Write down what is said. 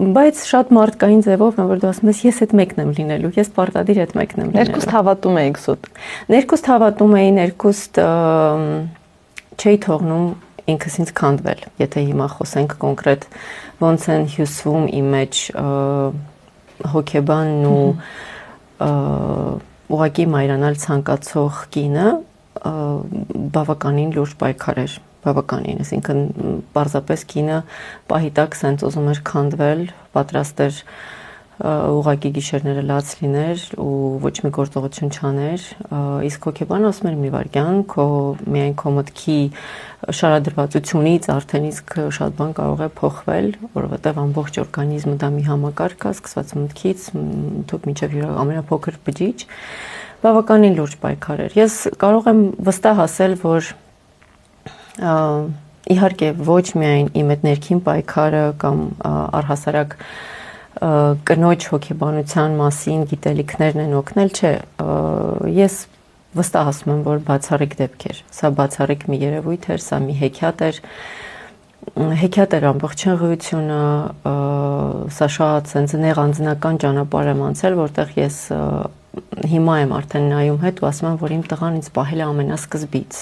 Բայց շատ մարդկային ձևով, որ դու ասում ես, ես այդ մեկն եմ լինելու, ես պարտադիր այդ մեկն եմ լինելու։ Ներքուստ հավատում էիք զուտ։ Ներքուստ հավատում էի, ներքուստ չէի թողնում ինքս ինձ քանդվել, եթե հիմա խոսենք կոնկրետ ոնց են հյուսվում իմ մեջ հոգեբանն ու ուղղակի մայրանալ ցանկացող կինը բավականին լուրջ պայքար էր, բավականին, այսինքն պարզապես կինը պահի տակ սենց ուզում էր քանդվել, պատրաստ էր ուղղակի գիշերները լաց լիներ ու ոչ մի գործողություն չաներ, իսկ հոգեբանը ասում էր մի վարքյան, միայն քո մտքի շարադրվածությունից արդեն իսկ շատ բան կարող է փոխվել, որովհետև ամբողջ օրգանիզմը դա մի համակարգ է, սկսված մտքից, թող մինչև ամենափոքր բջիջ, բավականին լուրջ պայքար էր։ Ես կարող եմ վստահ ասել, որ իհարկե ոչ միայն իմ այդ ներքին պայքարը կամ առհասարակ կնոջ հոգեբանության մասին գիտելիքներն են օգնել, չէ, ես վստահ ասում եմ, որ բացառիկ դեպք էր, սա բացառիկ մի երևույթ էր, սա մի հեքիաթ էր ամբողջ հղիությունը, սա շատ սենց նեղանձնական ճանապարհ եմ անցել, որտեղ ես հիմա եմ արդեն նայում հետ ու ասում եմ, որ իմ տղան ինձ պահել է ամենասկզբից,